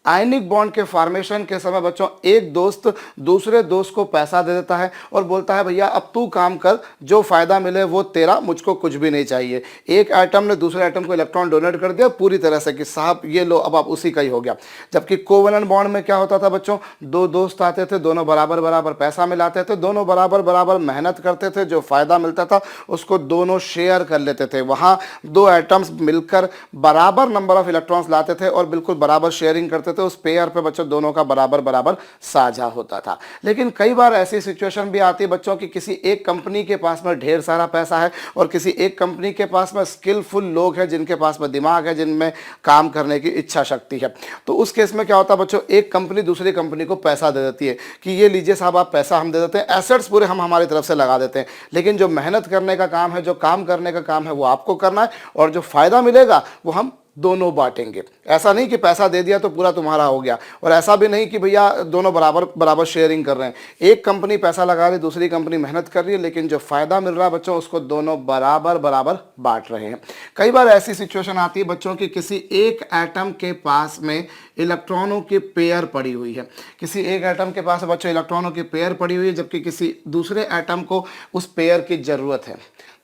आयनिक bond के formation के समय बच्चों एक दोस्त दूसरे दोस्त को पैसा दे देता है और बोलता है भैया अब तू काम कर, जो फायदा मिले वो तेरा, मुझको कुछ भी नहीं चाहिए। एक एटम ने दूसरे एटम को इलेक्ट्रॉन डोनेट कर दिया पूरी तरह से कि साहब ये लो, अब आप उसी का ही हो गया। जबकि कोवेलेंट बॉन्ड में क्या होता था बच्चों, दो दोस्त आते थे, दोनों बराबर बराबर पैसा मिलाते थे, दोनों बराबर बराबर मेहनत करते थे, जो फायदा मिलता था उसको दोनों शेयर कर लेते थे। वहाँ दो एटम्स मिलकर बराबर नंबर ऑफ इलेक्ट्रॉन्स लाते थे और बिल्कुल बराबर शेयरिंग करते थे, उस पेयर पे बच्चों दोनों का बराबर बराबर साझा होता था। लेकिन कई बार ऐसी सिचुएशन भी आती है बच्चों की किसी एक कंपनी के पास में ढेर सारा पैसा है और किसी एक कंपनी के पास में स्किलफुल लोग हैं, जिनके पास में दिमाग है, जिनमें काम करने की इच्छा शक्ति है। तो उस केस में क्या होता है बच्चों, एक कंपनी दूसरी कंपनी को पैसा दे देती है कि ये लीजिए साहब आप पैसा हम दे देते हैं, एसेट्स पूरे हम हमारी तरफ से लगा देते हैं, लेकिन जो मेहनत करने का काम है, जो काम करने का काम है वो आपको करना है और जो फायदा मिलेगा वो हम दोनों बांटेंगे। ऐसा नहीं कि पैसा दे दिया तो पूरा तुम्हारा हो गया, और ऐसा भी नहीं कि भैया दोनों बराबर बराबर शेयरिंग कर रहे हैं। एक कंपनी पैसा लगा रही, दूसरी कंपनी मेहनत कर रही है, लेकिन जो फायदा मिल रहा है बच्चों उसको दोनों बराबर बराबर बांट रहे हैं। कई बार ऐसी सिचुएशन आती है बच्चों की किसी एक एटम के पास में इलेक्ट्रॉनों की पेयर पड़ी हुई है, किसी एक एटम के पास बच्चों इलेक्ट्रॉनों की पेयर पड़ी हुई है, जबकि किसी दूसरे एटम को उस पेयर की जरूरत है।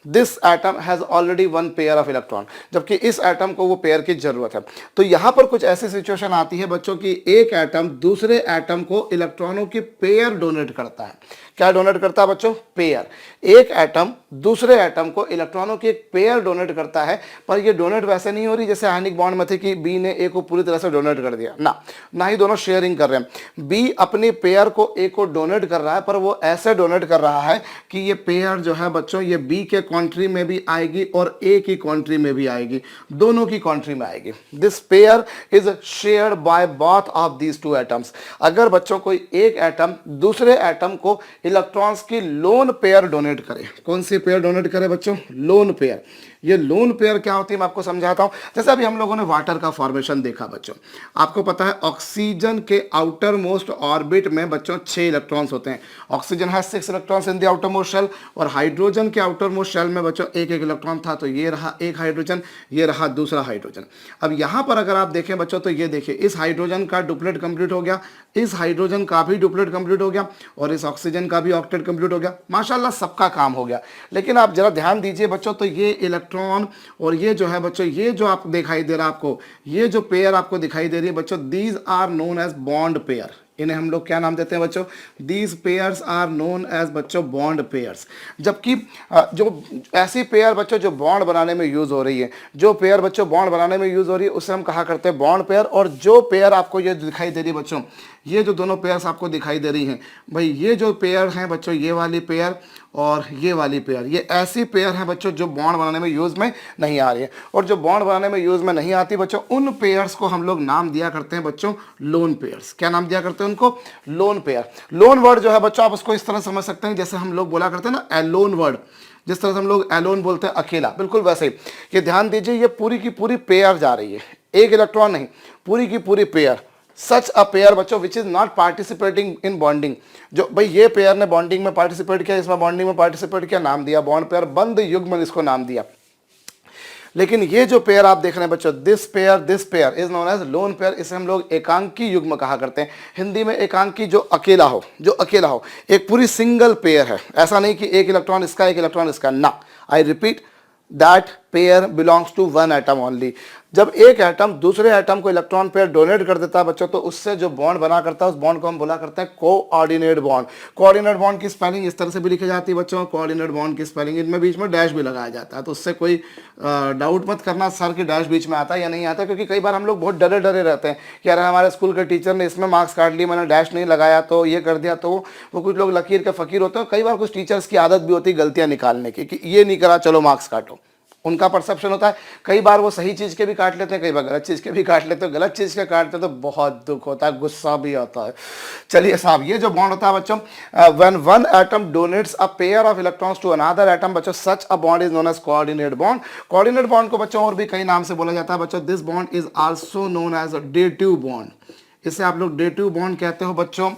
This atom has already one pair of electron, जबकि इस एटम को वो पेयर की जरूरत है। तो यहां पर कुछ ऐसी सिचुएशन आती है बच्चों की एक एटम दूसरे एटम को इलेक्ट्रॉनों की पेयर डोनेट करता है। क्या डोनेट करता है बच्चों? पेयर। एक एटम दूसरे एटम को इलेक्ट्रॉनों की एक पेयर डोनेट करता है, पर ये डोनेट वैसे नहीं हो रही जैसे आयनिक बॉन्ड में थे कि बी ने ए को पूरी तरह से डोनेट कर दिया, ना ही दोनों शेयरिंग कर रहे हैं। बी अपनी पेयर को ए को डोनेट कर रहा है, पर वो ऐसे डोनेट कर रहा है कि ये पेयर जो है बच्चों ये बी के कंट्री में भी आएगी और ए की कंट्री में भी आएगी, दोनों की कंट्री में आएगी। This pair is shared by both of these two atoms. अगर बच्चों कोई एक एटम दूसरे एटम को इलेक्ट्रॉन्स की लोन पेयर डोनेट करे, कौन सी पेयर डोनेट करे बच्चों? Lone pair. ये लोन पेयर क्या होती है मैं आपको समझाता हूं। जैसे अभी हम लोगों ने वाटर का फॉर्मेशन देखा बच्चों, आपको पता है ऑक्सीजन के आउटर मोस्ट ऑर्बिट में बच्चों 6 इलेक्ट्रॉन्स होते हैं। ऑक्सीजन है 6 electrons in the outer most shell, और हाइड्रोजन के आउटर मोस्ट शेल में बच्चों एक एक इलेक्ट्रॉन था। तो ये रहा एक हाइड्रोजन, ये रहा दूसरा हाइड्रोजन। अब यहां पर अगर आप देखें बच्चों तो ये देखिए इस हाइड्रोजन का डुप्लेट कंप्लीट हो गया, इस हाइड्रोजन का भी डुप्लेट कंप्लीट हो गया, और इस ऑक्सीजन का भी ऑक्टेट कंप्लीट हो गया। माशाल्लाह सबका काम हो गया। लेकिन आप जरा ध्यान दीजिए बच्चों, तो ये इलेक्ट्रॉन और ये जो है बच्चों, ये जो आप दिखाई दे रहा है आपको, ये जो पेयर आपको दिखाई दे रही है बच्चों, these are known as bond pair. इन्हें हम लोग क्या नाम देते हैं बच्चों? These pairs are known as बच्चों बॉन्ड पेयर्स। जबकि जो ऐसी पेयर बच्चों जो बॉन्ड बनाने में यूज हो रही है, जो पेयर बच्चों बॉन्ड बनाने में यूज हो रही है उसे हम कहा करते हैं बॉन्ड पेयर। और जो पेयर आपको ये दिखाई दे रही है बच्चों, ये जो दोनों पेयर्स आपको दिखाई दे रही हैं भाई, ये जो पेयर हैं बच्चों, ये वाली पेयर और ये वाली पेयर, ये ऐसी पेयर हैं बच्चों जो बॉन्ड बनाने में यूज में नहीं आ रही है। और जो बॉन्ड बनाने में यूज में नहीं आती बच्चों, उन पेयर्स को हम लोग नाम दिया करते हैं बच्चों लोन पेयर्स। क्या नाम दिया करते हैं उनको? Lone pair. लोन वर्ड जो है बच्चों आप उसको इस तरह समझ सकते हैं जैसे हम लोग बोला करते हैं ना एलोन वर्ड, जिस तरह से हम लोग एलोन बोलते हैं अकेला, बिल्कुल वैसे ही। ये ध्यान दीजिए, ये पूरी की पूरी पेयर जा रही है, एक इलेक्ट्रॉन नहीं, पूरी की पूरी पेयर। सच अ पेयर बच्चों which is not participating in bonding. जो भाई ये पेयर ने बॉन्डिंग में पार्टिसिपेट किया, इसमें बॉन्डिंग में पार्टिसिपेट किया, नाम दिया बॉन्ड पेयर, बंद युग्म इसको नाम दिया। लेकिन ये जो पेयर आप देख रहे हैं बच्चों, this pair is known as lone pair. इसे हम लोग एकांकी युग्म कहा करते हैं। हिंदी में एकांकी जो अकेला हो, एक पूरी सिंगल पेयर है। ऐसा नहीं कि एक इलेक्ट्रॉन इसका एक इलेक्ट्रॉन इसका, ना। I repeat, that pair belongs to one atom only. जब एक एटम दूसरे एटम को इलेक्ट्रॉन पेयर डोनेट कर देता है बच्चों, तो उससे जो बॉन्ड बना करता है उस बॉन्ड को हम बोला करते हैं कोऑर्डिनेट बॉन्ड। कोऑर्डिनेट बॉन्ड की स्पेलिंग इस तरह से भी लिखी जाती है बच्चों, कोऑर्डिनेट बॉन्ड की स्पेलिंग, इनमें बीच में डैश भी लगाया जाता है। तो उससे कोई डाउट मत करना सर की डैश बीच में आता है या नहीं आता, क्योंकि कई बार हम लोग बहुत डरे डरे रहते हैं कि अरे हमारे स्कूल के टीचर ने इसमें मार्क्स काट लिए, मैंने डैश नहीं लगाया तो ये कर दिया। तो वो कुछ लोग लकीर के फकीर होते हैं। कई बार कुछ टीचर्स की आदत भी होती है गलतियां निकालने की, कि ये नहीं करा चलो मार्क्स काटो। उनका परसेप्शन होता है। कई बार वो सही चीज़ के भी काट लेते हैं, कई बार गलत चीज़ के भी काट लेते हैं। गलत चीज़ के काटते हैं तो बहुत दुख होता है, गुस्सा भी आता है। चलिए साहब, ये जो बॉन्ड होता है बच्चों, when one atom donates a pair of electrons to another atom बच्चों, such a bond is known as coordinate bond. Coordinate bond को बच्चों और भी कई नाम से बोला जाता है बच्चों। This bond is also known as a dative bond. इसे आप लोग डेटिव बॉन्ड कहते हो बच्चों।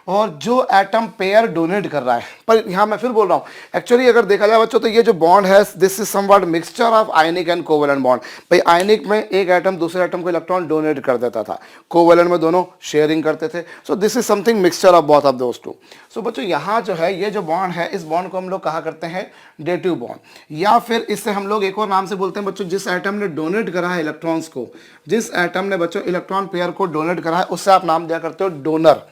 और जो एटम पेयर डोनेट कर रहा है, पर यहाँ मैं फिर बोल रहा हूँ, एक्चुअली अगर देखा जाए बच्चों तो ये जो बॉन्ड है this is somewhat mixture of ionic and covalent bond. भाई आयनिक में एक एटम दूसरे एटम को इलेक्ट्रॉन डोनेट कर देता था, कोवेलेंट में दोनों शेयरिंग करते थे। So this is something mixture of both of those two. So बच्चों यहाँ जो है ये जो बॉन्ड है, इस बॉन्ड को हम लोग कहा करते हैं डेटिव बॉन्ड, या फिर इससे हम लोग एक और नाम से बोलते हैं बच्चों, जिस एटम ने डोनेट करा है इलेक्ट्रॉन्स को, जिस एटम ने बच्चों इलेक्ट्रॉन पेयर को डोनेट करा है उससे आप नाम दिया करते हो डोनर,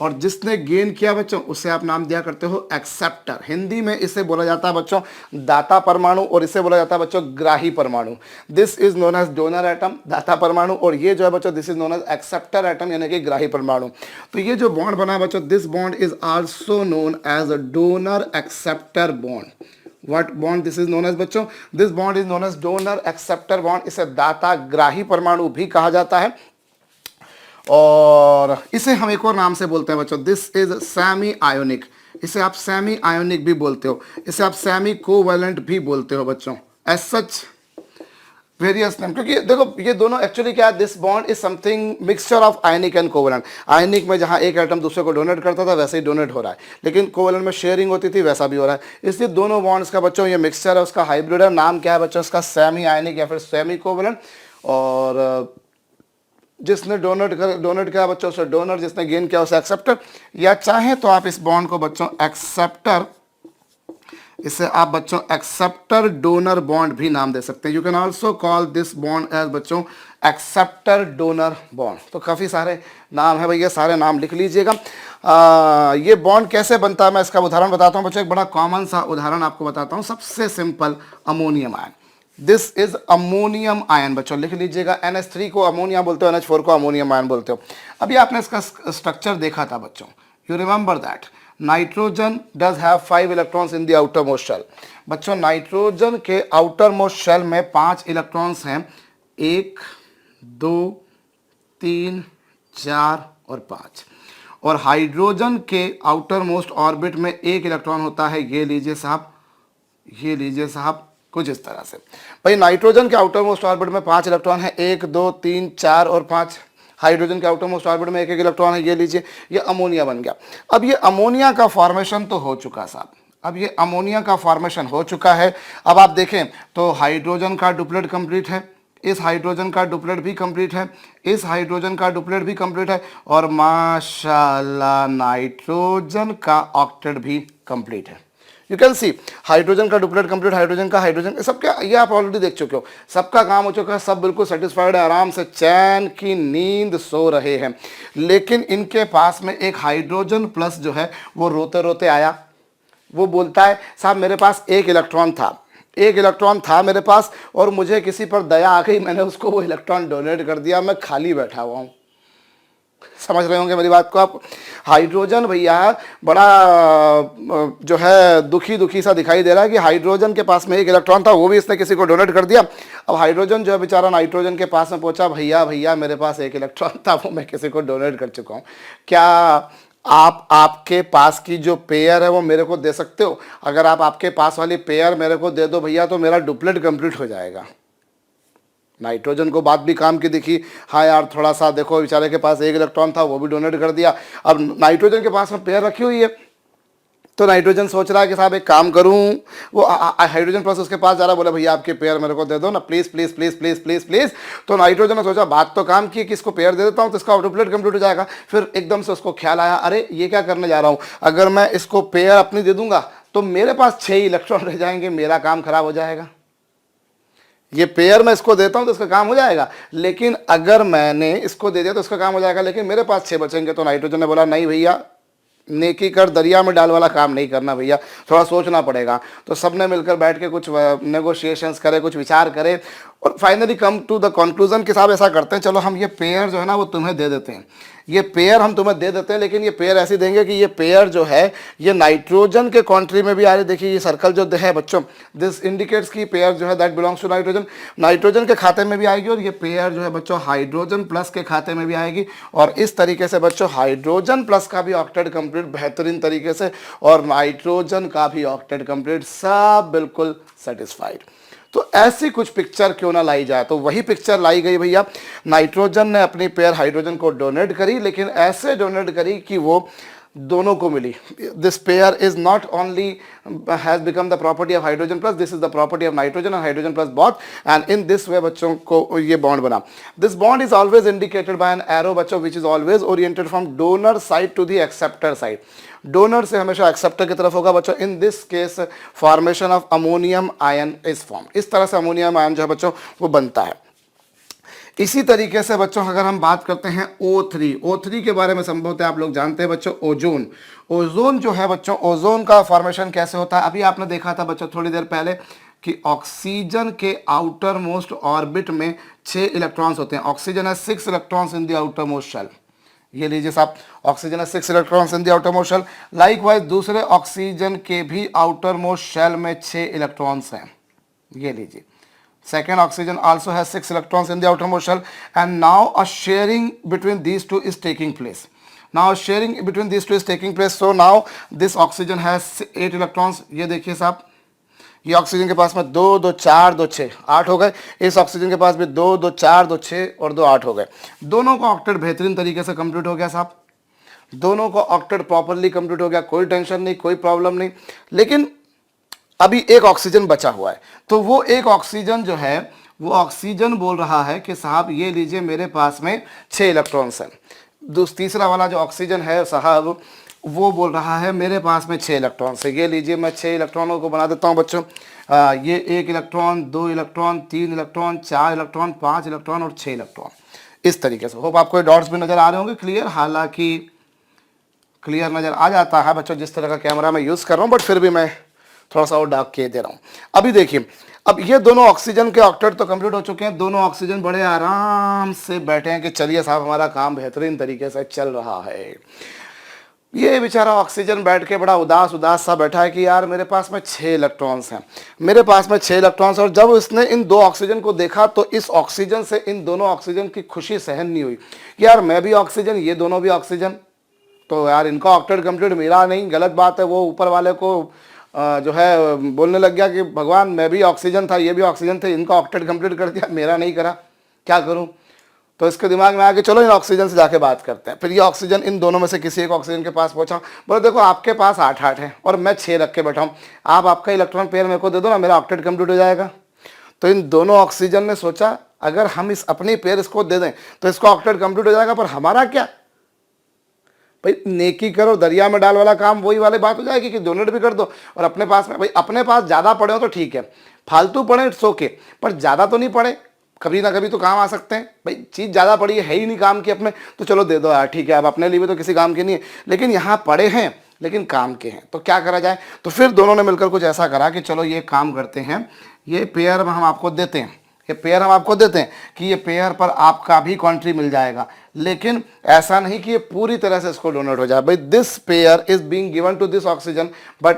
और जिसने गेन किया बच्चों उससे आप नाम दिया करते हो एक्सेप्टर। हिंदी में इसे बोला जाता है बच्चों दाता परमाणु, और इसे बोला जाता है बच्चों ग्राही परमाणु। This is known as donor atom, दाता परमाणु, और ये जो है बच्चों this is known as acceptor atom, यानी कि ग्राही परमाणु। तो ये जो बॉन्ड बना है बच्चों, this bond is also known as a donor acceptor bond. What bond this is known as बच्चों? This bond is known as donor acceptor bond। इसे दाता ग्राही परमाणु भी कहा जाता है, और इसे हम एक और नाम से बोलते हैं बच्चों, दिस इज सेमी आयोनिक। इसे आप सेमी आयोनिक भी बोलते हो, इसे आप सेमी कोवेलेंट भी बोलते हो बच्चों, एज सच वेरियस नेम। क्योंकि देखो ये दोनों एक्चुअली क्या है, this bond is something mixture of ionic and covalent. Ionic में जहां एक एटम दूसरे को डोनेट करता था वैसे ही डोनेट हो रहा है, लेकिन कोवेलेंट में शेयरिंग होती थी वैसा भी हो रहा है। इसलिए दोनों बॉन्ड्स का बच्चों ये मिक्सचर है, उसका हाइब्रिड है। नाम क्या है बच्चों इसका? सेमी आयनिक या फिर सेमी कोवेलेंट। और जिसने डोनेट किया बच्चों उसे डोनर, जिसने गेन किया उसे एक्सेप्टर, या चाहे तो आप इस बॉन्ड को बच्चों एक्सेप्टर, इसे आप बच्चों एक्सेप्टर डोनर बॉन्ड भी नाम दे सकते हैं। You can also call this bond as बच्चों एक्सेप्टर डोनर बॉन्ड। तो काफ़ी सारे नाम है भैया, सारे नाम लिख लीजिएगा। ये बॉन्ड कैसे बनता है मैं इसका उदाहरण बताता हूँ बच्चों। एक बड़ा कॉमन सा उदाहरण आपको बताता हूँ, सबसे simple, ammonium ion. This is ammonium ion बच्चों, लिख लीजिएगा। NH3 को अमोनिया बोलते हो, NH4 को अमोनियम आयन बोलते हो। अभी आपने इसका स्ट्रक्चर देखा था बच्चों, you remember that nitrogen does have 5 electrons in the outer most shell. बच्चों नाइट्रोजन के आउटर मोस्ट शेल में 5 इलेक्ट्रॉन्स हैं, 1 2 3 4 और 5। और हाइड्रोजन के आउटर मोस्ट ऑर्बिट में 1 इलेक्ट्रॉन होता है, ये लीजिए साहब, ये लीजिए साहब, कुछ इस तरह से। भाई नाइट्रोजन के आउटर मोस्ट ऑर्बिट में 5 इलेक्ट्रॉन है, 1 2 3 4 और 5। हाइड्रोजन के आउटर मोस्ट ऑर्बिट में 1 1 इलेक्ट्रॉन है, ये लीजिए, ये अमोनिया बन गया। अब ये अमोनिया का फॉर्मेशन तो हो चुका साहब, अब ये अमोनिया का फॉर्मेशन हो चुका है। अब आप देखें तो हाइड्रोजन का डुप्लेट कंप्लीट है, इस हाइड्रोजन का डुप्लेट भी कंप्लीट है, इस हाइड्रोजन का डुप्लेट भी कंप्लीट है, और माशाल्लाह नाइट्रोजन का ऑक्टेट भी कंप्लीट है। यू कैन सी हाइड्रोजन का डुप्लेट कंप्लीट, हाइड्रोजन का हाइड्रोजन, सब क्या ये आप ऑलरेडी देख चुके हो, सबका काम हो चुका है, सब बिल्कुल सेटिस्फाइड है, आराम से चैन की नींद सो रहे हैं। लेकिन इनके पास में एक हाइड्रोजन प्लस जो है वो रोते रोते आया, वो बोलता है साहब मेरे पास 1 इलेक्ट्रॉन था, 1 इलेक्ट्रॉन था मेरे पास, और मुझे किसी पर दया आ गई, मैंने उसको वो इलेक्ट्रॉन डोनेट कर दिया, मैं खाली बैठा हुआ हूँ। समझ रहे होंगे मेरी बात को आप। हाइड्रोजन भैया बड़ा जो है दुखी सा दिखाई दे रहा है कि हाइड्रोजन के पास में 1 इलेक्ट्रॉन था, वो भी इसने किसी को डोनेट कर दिया। अब हाइड्रोजन जो है बेचारा नाइट्रोजन के पास में पहुंचा, भैया मेरे पास 1 इलेक्ट्रॉन था, वो मैं किसी को डोनेट कर चुका हूँ, क्या आप आपके पास की जो पेयर है वो मेरे को दे सकते हो? अगर आप आपके पास वाली पेयर मेरे को दे दो भैया तो मेरा डुप्लेट कंप्लीट हो जाएगा। नाइट्रोजन को बात भी काम की दिखी, हाँ यार थोड़ा सा देखो बेचारे के पास 1 इलेक्ट्रॉन था, वो भी डोनेट कर दिया। अब नाइट्रोजन के पास में पेयर रखी हुई है, तो नाइट्रोजन सोच रहा है कि साहब एक काम करूं, वो हाइड्रोजन प्लस उसके पास जा रहा, बोला भैया आपके पेयर मेरे को दे दो ना please please please please please please. तो नाइट्रोजन ने सोचा बात तो काम की कि इसको पेयर दे देता हूं तो इसका डुप्लेट कंप्लीट हो जाएगा। फिर एकदम से उसको ख्याल आया, अरे ये क्या करने जा रहा हूं, अगर मैं इसको पेयर अपनी दे दूंगा तो मेरे पास 6 इलेक्ट्रॉन रह जाएंगे, मेरा काम खराब हो जाएगा। ये पेयर मैं इसको देता हूं तो इसका काम हो जाएगा, लेकिन अगर मैंने इसको दे दिया तो इसका काम हो जाएगा, लेकिन मेरे पास 6 बचेंगे। तो नाइट्रोजन ने बोला नहीं भैया, नेकी कर दरिया में डाल वाला काम नहीं करना भैया, थोड़ा सोचना पड़ेगा। तो सबने मिलकर बैठ के कुछ नेगोशिएशंस करे, कुछ विचार करे, और finally come to the conclusion के साथ ऐसा करते हैं, चलो हम ये पेयर जो है ना वो तुम्हें दे देते हैं, ये पेयर हम तुम्हें दे देते हैं, लेकिन ये पेयर ऐसी देंगे कि ये पेयर जो है ये नाइट्रोजन के कंट्री में भी आ रही। देखिए ये सर्कल जो है बच्चों, दिस इंडिकेट्स की पेयर जो है that belongs to nitrogen, nitrogen के खाते में भी आएगी, और ये पेयर जो है बच्चों हाइड्रोजन प्लस के खाते में भी आएगी। और इस तरीके से बच्चों हाइड्रोजन प्लस का भी ऑक्टेट कंप्लीट बेहतरीन तरीके से, और नाइट्रोजन का भी ऑक्टेट कंप्लीट, सब बिल्कुल सेटिस्फाइड। तो ऐसी कुछ पिक्चर क्यों ना लाई जाए, तो वही पिक्चर लाई गई भैया। नाइट्रोजन ने अपनी पेयर हाइड्रोजन को डोनेट करी, लेकिन ऐसे डोनेट करी कि वो दोनों को मिली. This pair is not only has become the property of hydrogen plus, this is the property of nitrogen and hydrogen plus bond, and in this way बच्चों को ये बॉन्ड बना. This bond is always indicated by an arrow बच्चों which is always oriented from donor side to the acceptor side. Donor से हमेशा acceptor की तरफ होगा बच्चों. In this case formation of ammonium ion is form. इस तरह से अमोनियम आयन जो है बच्चों वो बनता है. इसी तरीके से बच्चों अगर हम बात करते हैं O3, O3 के बारे में संभवतः आप लोग जानते हैं बच्चों. ओजोन, ओजोन जो है बच्चों, ओजोन का फॉर्मेशन कैसे होता है. अभी आपने देखा था बच्चों थोड़ी देर पहले कि ऑक्सीजन के आउटर मोस्ट ऑर्बिट में 6 इलेक्ट्रॉन्स होते हैं. ऑक्सीजन है 6 electrons in the outer most shell. ये लीजिए साहब, ऑक्सीजन है 6 electrons in the outer most shell. Likewise दूसरे ऑक्सीजन के भी आउटर मोस्ट शेल में 6 इलेक्ट्रॉन्स हैं. ये लीजिए, second oxygen also has 6 electrons in the outermost shell, and now a sharing between these two is taking place. Now sharing between these two is taking place. So now this oxygen has 8 electrons. ये देखिए साहब, ये oxygen के पास में 2 2 4 2 6 8 हो गए. इस oxygen के पास भी 2 2 4 2 6 और 2 8 हो गए. दोनों का ऑक्टेट बेहतरीन तरीके से कंप्लीट हो गया साहब. दोनों का ऑक्टेट प्रॉपरली कंप्लीट हो गया, कोई टेंशन नहीं, कोई प्रॉब्लम नहीं. लेकिन अभी एक ऑक्सीजन बचा हुआ है. तो वो एक ऑक्सीजन जो है, वो ऑक्सीजन बोल रहा है कि साहब ये लीजिए मेरे पास में 6 इलेक्ट्रॉन्स हैं. तीसरा वाला जो ऑक्सीजन है साहब, वो बोल रहा है मेरे पास में 6 इलेक्ट्रॉन्स है. ये लीजिए मैं 6 इलेक्ट्रॉनों को बना देता हूँ बच्चों. ये 1 electron, 2 electron, 3 electron, 4 electron, 5 electron और 6 इलेक्ट्रॉन. इस तरीके से. होप आपको डॉट्स भी नज़र आ रहे होंगे क्लियर. हालांकि क्लियर नज़र आ जाता है बच्चों जिस तरह का कैमरा मैं यूज़ कर रहा हूँ, बट फिर भी मैं थोड़ा सा और डार्क के दे रहा हूँ. अभी देखिए, अब ये दोनों ऑक्सीजन के ऑक्टेट तो कंप्लीट हो चुके हैं. दोनों ऑक्सीजन बड़े आराम से बैठे हैं कि चलिए साहब हमारा काम बेहतरीन तरीके से चल रहा है. ये बेचारा ऑक्सीजन बैठ के बड़ा उदास उदास सा बैठा है कि यार मेरे पास में 6 इलेक्ट्रॉन्स हैं, मेरे पास में 6 इलेक्ट्रॉन्स. और जब उसने इन 2 ऑक्सीजन को देखा तो इस ऑक्सीजन से इन दोनों ऑक्सीजन की खुशी सहन नहीं हुई कि यार मैं भी ऑक्सीजन, ये दोनों भी ऑक्सीजन, तो यार इनका ऑक्टेट कंप्लीट, मेरा नहीं. गलत बात है. वो ऊपर वाले को जो है बोलने लग गया कि भगवान मैं भी ऑक्सीजन था, ये भी ऑक्सीजन थे, इनका ऑक्टेट कंप्लीट कर दिया, मेरा नहीं करा, क्या करूं. तो इसके दिमाग में आके चलो इन ऑक्सीजन से जाके बात करते हैं. फिर ये ऑक्सीजन इन दोनों में से किसी एक ऑक्सीजन के पास पहुंचा. बोले देखो आपके पास 8 8 है और मैं 6 रख के बैठा हूँ, आप आपका इलेक्ट्रॉन पेयर मेरे को दे दो ना, मेरा ऑक्टेट कंप्लीट हो जाएगा. तो इन दोनों ऑक्सीजन ने सोचा अगर हम इस अपनी पेयर इसको दे दें तो इसका ऑक्टेट कंप्लीट हो जाएगा, पर हमारा क्या. भाई नेकी करो दरिया में डाल वाला काम वही वाली बात हो जाएगी कि डोनेट भी कर दो और अपने पास में. भाई अपने पास ज़्यादा पड़े हो तो ठीक है, फालतू पड़े इट्स ओके, पर ज़्यादा तो नहीं पड़े, कभी ना कभी तो काम आ सकते हैं. भाई चीज़ ज़्यादा पड़ी है ही नहीं काम की अपने, तो चलो दे दो यार, ठीक है. अब अपने लिए भी तो किसी काम की नहीं है, लेकिन यहाँ पड़े हैं लेकिन काम के हैं, तो क्या करा जाए. तो फिर दोनों ने मिलकर कुछ ऐसा करा कि चलो ये काम करते हैं, ये पेयर हम आपको देते हैं, ये पेयर हम आपको देते हैं कि ये पेयर पर आपका भी कॉन्ट्री मिल जाएगा. लेकिन ऐसा नहीं कि ये पूरी तरह से इसको डोनेट हो जाए. भाई this pair is being given to this oxygen, but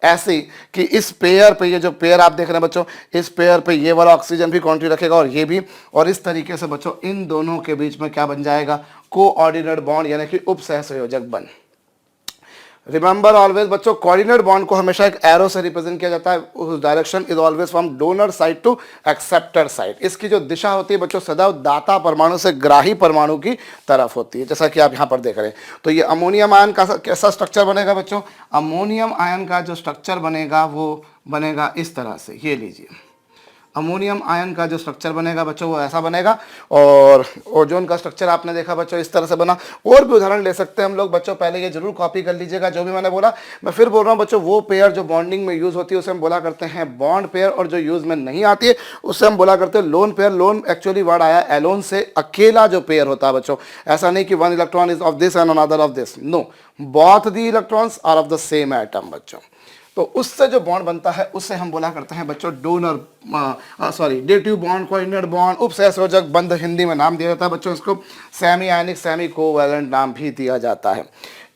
ऐसे कि इस पेयर पे, ये जो पेयर आप देख रहे हैं बच्चों, इस पेयर पे ये वाला ऑक्सीजन भी कॉन्ट्री रखेगा और ये भी. और इस तरीके से बच्चों इन दोनों के बीच में क्या बन जाएगा, कोऑर्डिनेट बॉन्ड, यानी कि उप सहसंयोजक बंध. रिमेंबर ऑलवेज बच्चों, कोऑर्डिनेट बॉन्ड को हमेशा एक एरो से रिप्रेजेंट किया जाता है. उस direction is always from donor side to acceptor side. इसकी जो दिशा होती है बच्चों सदैव दाता परमाणु से ग्राही परमाणु की तरफ होती है, जैसा कि आप यहाँ पर देख रहे हैं. तो ये अमोनियम आयन का कैसा स्ट्रक्चर बनेगा बच्चों. अमोनियम आयन का जो स्ट्रक्चर बनेगा वो बनेगा इस तरह से. ये लीजिए, अमोनियम आयन का जो स्ट्रक्चर बनेगा बच्चों वो ऐसा बनेगा. और ओजोन का स्ट्रक्चर आपने देखा बच्चों इस तरह से बना. और भी उदाहरण ले सकते हैं हम लोग बच्चों, पहले ये जरूर कॉपी कर लीजिएगा जो भी मैंने बोला. मैं फिर बोल रहा हूँ बच्चों, वो पेयर जो बॉन्डिंग में यूज़ होती है उसे हम बोला करते हैं बॉन्ड पेयर, और जो यूज़ में नहीं आती है उससे हम बोला करते हैं lone pair. Loan actually word आया एलोन से, अकेला जो पेयर होता है बच्चों. ऐसा नहीं कि 1 electron is of this and another of this, no, both the electrons are of the same atom बच्चों. तो उससे जो बॉन्ड बनता है उससे हम बोला करते हैं बच्चों donor dative bond, coordinate bond, उपसहसंयोजक बंध हिंदी में नाम दिया जाता है बच्चों. इसको सेमी आयनिक, सेमी कोवैलेंट नाम भी दिया जाता है.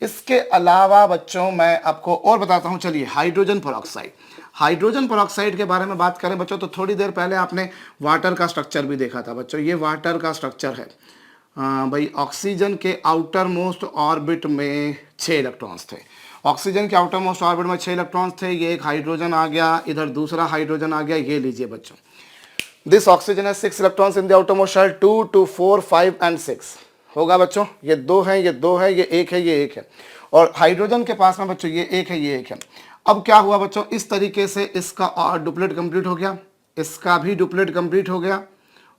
इसके अलावा बच्चों मैं आपको और बताता हूँ. चलिए, हाइड्रोजन पेरोक्साइड. हाइड्रोजन पेरोक्साइड के बारे में बात करें बच्चों तो थोड़ी देर पहले आपने वाटर का स्ट्रक्चर भी देखा था बच्चों. ये वाटर का स्ट्रक्चर है. भाई ऑक्सीजन के आउटर मोस्ट ऑर्बिट में 6 इलेक्ट्रॉन्स थे. ऑक्सीजन के आउटर मोस्ट ऑर्बिट में 6 इलेक्ट्रॉन्स थे. ये एक हाइड्रोजन आ गया, इधर दूसरा हाइड्रोजन आ गया. ये लीजिए बच्चों, दिस ऑक्सीजन है 6 electrons in the outer most shell, 2 2 4 5 and 6. होगा बच्चों, ये 2 है, ये 2 है, ये 1 है, ये 1 है। और हाइड्रोजन के पास में बच्चों ये 1 है, ये 1 है। अब क्या हुआ बच्चों, इस तरीके से इसका और डुप्लेट कंप्लीट हो गया, इसका भी डुप्लेट कंप्लीट हो गया,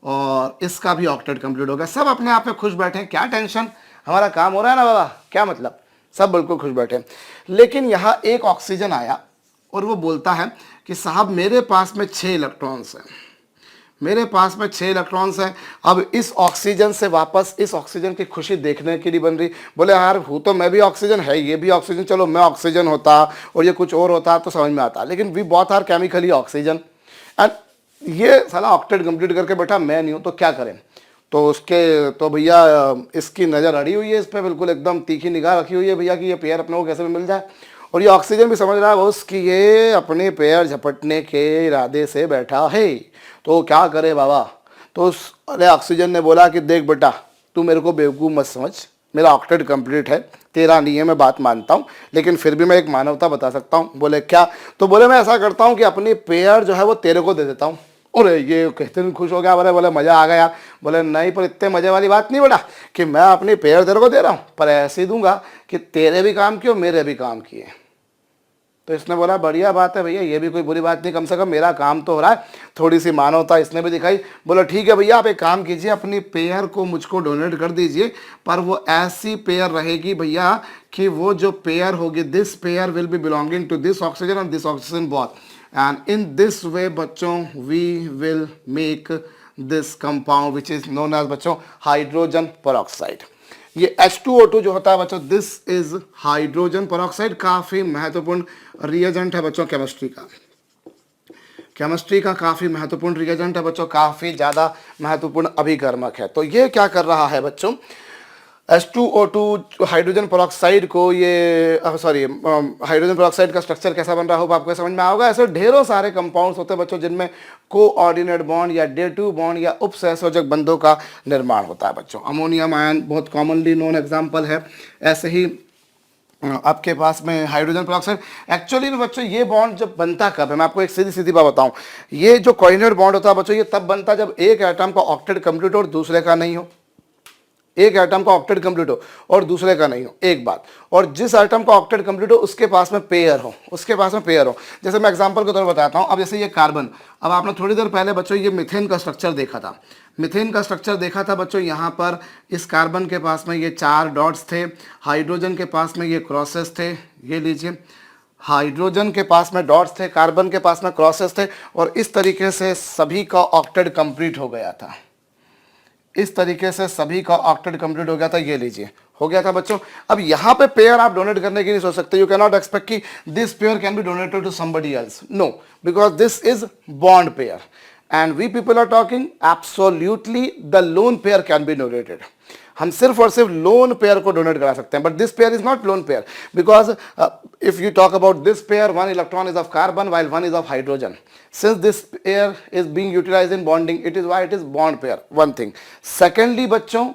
और इसका भी ऑक्टेट कंप्लीट हो गया। सब अपने आप में खुश बैठे हैं, क्या टेंशन, हमारा काम हो रहा है ना बाबा, क्या मतलब, सब बिल्कुल खुश बैठे हैं। लेकिन यहाँ एक ऑक्सीजन आया और वो बोलता है कि साहब मेरे पास में 6 इलेक्ट्रॉन्स हैं, मेरे पास में 6 इलेक्ट्रॉन्स हैं। अब इस ऑक्सीजन से वापस इस ऑक्सीजन की खुशी देखने के लिए बन रही। बोले यार हूँ तो मैं भी ऑक्सीजन, है ये भी ऑक्सीजन, चलो मैं ऑक्सीजन होता और ये कुछ और होता तो समझ में आता, लेकिन we both are chemically oxygen. And ये साला ऑक्टेट कंप्लीट करके बैठा, मैं नहीं हूँ तो क्या करें। तो उसके तो भैया इसकी नज़र अड़ी हुई है इस पर, बिल्कुल एकदम तीखी निगाह रखी हुई है भैया कि ये पेयर अपने को कैसे भी मिल जाए। और ये ऑक्सीजन भी समझ रहा है बॉस कि ये अपने पैर झपटने के इरादे से बैठा है, तो क्या करे बाबा। तो उस अरे ऑक्सीजन ने बोला कि देख बेटा, तू मेरे को बेवकूफ़ मत समझ, मेरा ऑक्टेट कंप्लीट है, तेरा नहीं है, मैं बात मानता हूँ, लेकिन फिर भी मैं एक मानवता बता सकता हूँ। बोले क्या, तो बोले मैं ऐसा करता हूँ कि अपनी पेयर जो है वो तेरे को दे देता हूँ। अरे ये कहते हैं खुश हो गया, बोले मज़ा आ गया यार। बोले नहीं, पर इतने मज़े वाली बात नहीं बेटा कि मैं अपनी पेयर तेरे को दे रहा हूँ, पर ऐसे ही दूंगा कि तेरे भी काम किए और मेरे भी काम किए। तो इसने बोला बढ़िया बात है भैया, ये भी कोई बुरी बात नहीं, कम से कम मेरा काम तो हो रहा है। थोड़ी सी मानवता इसने भी दिखाई। बोला ठीक है भैया, आप एक काम कीजिए, अपनी पेयर को मुझको डोनेट कर दीजिए, पर वो ऐसी पेयर रहेगी भैया कि वो जो पेयर होगी, this pair will be belonging to this oxygen और this oxygen both, and in this way बच्चों we will make this compound which is known as बच्चों हाइड्रोजन पेरोक्साइड। ये H2O2 जो होता है बच्चों, दिस इज हाइड्रोजन पेरोक्साइड। काफ़ी महत्वपूर्ण रिएजेंट है बच्चों केमिस्ट्री का, केमिस्ट्री का काफ़ी महत्वपूर्ण रिएजेंट है बच्चों, काफ़ी ज़्यादा महत्वपूर्ण अभिकर्मक है। तो ये क्या कर रहा है बच्चों, H2O2 हाइड्रोजन पेरोक्साइड को, ये सॉरी हाइड्रोजन पेरोक्साइड का स्ट्रक्चर कैसा बन रहा होगा आपको समझ में आएगा। ऐसे ढेरों सारे कंपाउंड्स होते हैं बच्चों जिनमें कोऑर्डिनेट बॉन्ड या डे2 बॉन्ड या उपसहसंयोजक बंधों का निर्माण होता है बच्चों। अमोनियम आयन बहुत कॉमनली नोन एग्जाम्पल है। ऐसे ही आपके पास में हाइड्रोजन पेरोक्साइड, एक्चुअली में बच्चों ये बॉन्ड जब बनता कब है, मैं आपको एक सीधी सीधी बात बताऊं, ये जो कोऑर्डिनेट बॉन्ड होता है बच्चों, ये तब बनता है जब एक एटम का ऑक्टेट कंप्लीट हो और दूसरे का नहीं हो। एक एटम का ऑक्टेट कंप्लीट हो और दूसरे का नहीं हो, एक बात। और जिस एटम का ऑक्टेट कंप्लीट हो उसके पास में पेयर हो, उसके पास में पेयर हो। जैसे मैं एग्जांपल के तौर पर बताता हूं, अब जैसे ये कार्बन, अब आपने थोड़ी देर पहले बच्चों ये मीथेन का स्ट्रक्चर देखा था, मीथेन का स्ट्रक्चर देखा था बच्चों। यहाँ पर इस कार्बन के पास में ये 4 डॉट्स थे, हाइड्रोजन के पास में ये क्रॉसेस थे, ये लीजिए, हाइड्रोजन के पास में डॉट्स थे, कार्बन के पास में क्रॉसेस थे, और इस तरीके से सभी का ऑक्टेट कंप्लीट हो गया था। इस तरीके से सभी का ऑक्टेट कंप्लीट हो गया था, ये लीजिए, हो गया था बच्चों। अब यहाँ पे पेयर आप डोनेट करने की नहीं सोच सकते, यू कैन नॉट एक्सपेक्ट कि this pair can be donated to somebody else, no, because this is bond pair and we people are talking absolutely the lone pair can be donated. हम सिर्फ और सिर्फ लोन पेयर को donate करा सकते हैं, but this pair is not lone pair, because if you talk about this pair, 1 electron is of carbon while 1 is of hydrogen. Since this pair is being utilized in bonding, it is why it is bond pair, one thing. Secondly बच्चों,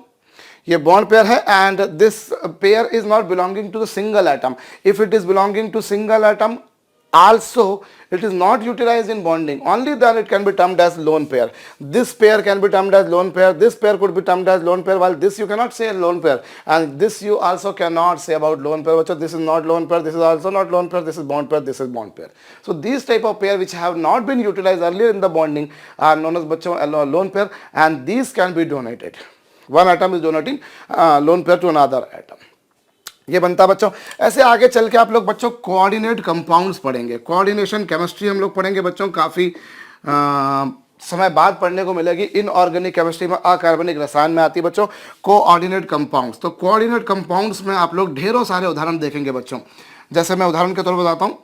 ये bond pair है and this pair is not belonging to the single atom. If it is belonging to single atom, also it is not utilized in bonding, only then it can be termed as lone pair. This pair can be termed as lone pair, this pair could be termed as lone pair, while this you cannot say lone pair, and this you also cannot say about lone pair. This is not lone pair, this is also not lone pair, this is bond pair, this is bond pair. So these type of pair which have not been utilized earlier in the bonding are known as lone pair, and these can be donated. One atom is donating lone pair to another atom. ये बनता बच्चों। ऐसे आगे चल के आप लोग बच्चों कोऑर्डिनेट कंपाउंड्स पढ़ेंगे, कोऑर्डिनेशन केमिस्ट्री हम लोग पढ़ेंगे बच्चों, काफ़ी समय बाद पढ़ने को मिलेगी। इनऑर्गेनिक केमिस्ट्री में अकार्बनिक रसायन में आती है बच्चों कोऑर्डिनेट कंपाउंड्स। तो कोऑर्डिनेट कंपाउंड्स में आप लोग ढेरों सारे उदाहरण देखेंगे बच्चों। जैसे मैं उदाहरण के तौर पर बताता हूँ,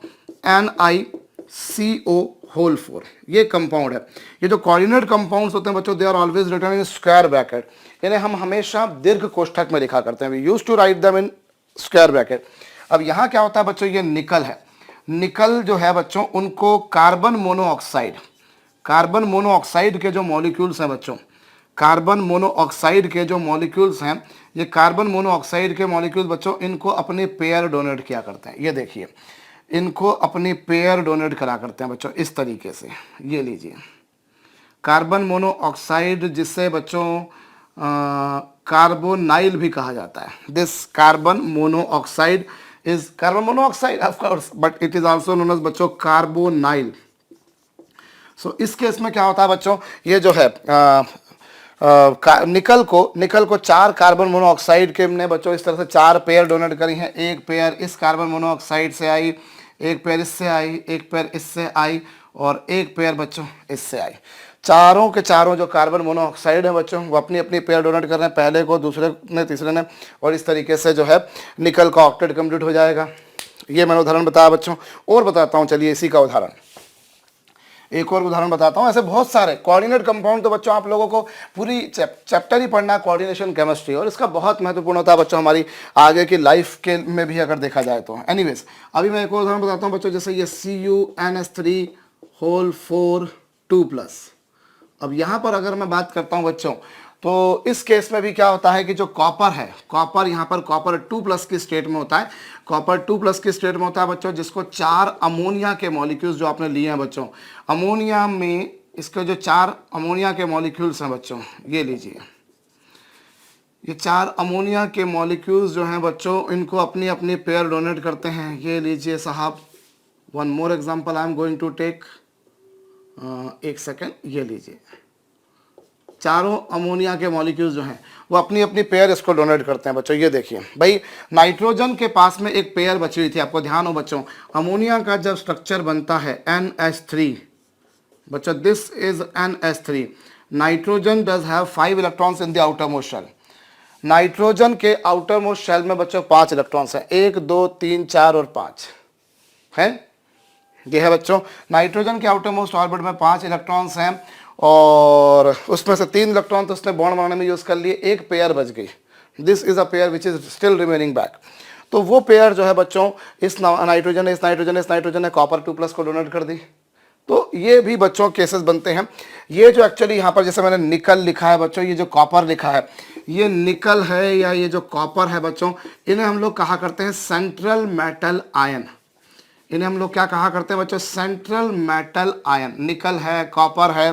NiCO4, ये कंपाउंड है। ये जो कोऑर्डिनेट कंपाउंड्स होते हैं बच्चों, they are always written in square bracket, इन्हें हम हमेशा दीर्घ कोष्ठक में लिखा करते हैं। We used to write them in square bracket. अब यहाँ क्या होता है बच्चों, ये निकल है, निकल जो है बच्चों उनको कार्बन मोनोऑक्साइड, कार्बन मोनोऑक्साइड के जो मॉलिक्यूल्स हैं बच्चों, कार्बन मोनोऑक्साइड के जो मॉलिक्यूल्स हैं, ये कार्बन मोनोऑक्साइड के मॉलिक्यूल बच्चों इनको अपने पेयर डोनेट किया करते हैं। ये देखिए, इनको अपनी पेयर डोनेट करा करते हैं बच्चों इस तरीके से। ये लीजिए कार्बन मोनोऑक्साइड, जिससे बच्चों कार्बोनाइल भी कहा जाता है। This carbon monoxide is carbon monoxide of course, but it is also known as बच्चों कार्बोनाइल। सो इस केस में क्या होता है बच्चों, ये जो है निकल को 4 कार्बन मोनोऑक्साइड के हमने बच्चों इस तरह से 4 पेयर डोनेट करी हैं। एक पेयर इस कार्बन मोनोऑक्साइड से आई, एक पेयर इससे आई, एक पेयर इससे आई और एक पेयर बच्चों इससे आई। चारों के चारों जो कार्बन मोनोऑक्साइड है बच्चों वो अपनी अपनी पेयर डोनेट कर रहे हैं, पहले को, दूसरे ने, तीसरे ने, और इस तरीके से जो है निकल का ऑक्टेट कंप्लीट हो जाएगा। ये मैंने उदाहरण बताया बच्चों। और बताता हूँ, चलिए इसी का उदाहरण, एक और उदाहरण बताता हूँ। ऐसे बहुत सारे कोऑर्डिनेट कंपाउंड तो बच्चों आप लोगों को पूरी चैप्टर ही पढ़ना है, कोऑर्डिनेशन केमिस्ट्री, और इसका बहुत महत्वपूर्ण होता है बच्चों हमारी आगे की लाइफ के में भी अगर देखा जाए तो। एनीवेज, अभी मैं एक और उदाहरण बताता हूँ बच्चों, जैसे ये CuNH3 होल 4 2+। अब यहाँ पर अगर मैं बात करता हूँ बच्चों, तो इस केस में भी क्या होता है कि जो कॉपर है, कॉपर यहाँ पर कॉपर 2+ की स्टेट में होता है, कॉपर 2+ की स्टेट में होता है बच्चों, जिसको 4 अमोनिया के मॉलिक्यूल्स जो आपने लिए हैं बच्चों, अमोनिया में इसके जो 4 अमोनिया के मॉलिक्यूल्स हैं बच्चों, ये लीजिए, ये 4 अमोनिया के मॉलिक्यूल्स जो हैं बच्चों, इनको अपनी अपनी पेयर डोनेट करते हैं। ये लीजिए साहब, one more example I am going to take, एक सेकेंड, ये लीजिए, चारों अमोनिया के मॉलिक्यूल्स जो हैं वो अपनी अपनी पेयर इसको डोनेट करते हैं बच्चों। ये देखिए भाई, नाइट्रोजन के पास में एक पेयर बची हुई थी, आपको ध्यान हो बच्चों, अमोनिया का जब स्ट्रक्चर बनता है NH3 बच्चों, this is NH3, nitrogen does have 5 electrons in the outer most shell. Nitrogen के आउटर मोस्ट शेल में बच्चों 5 इलेक्ट्रॉन्स हैं, 1 2 3 4 और 5 है। ये है बच्चों नाइट्रोजन के आउटर मोस्ट ऑर्बिट में 5 इलेक्ट्रॉन्स हैं, और उसमें से 3 इलेक्ट्रॉन तो उसने बॉन्ड बनाने में यूज़ कर लिए, एक पेयर बच गई। This is a pair which is still remaining back. तो वो पेयर जो है बच्चों, इस नाइट्रोजन ने कॉपर 2+ को डोनेट कर दी। तो ये भी बच्चों केसेस बनते हैं। ये जो एक्चुअली यहाँ पर जैसे मैंने निकल लिखा है बच्चों, ये जो कॉपर लिखा है, ये निकल है या ये जो कॉपर है बच्चों, इन्हें हम लोग कहा करते हैं सेंट्रल मेटल आयन। इन्हें हम लोग क्या कहा करते हैं बच्चों, सेंट्रल मेटल आयन। निकल है, कॉपर है,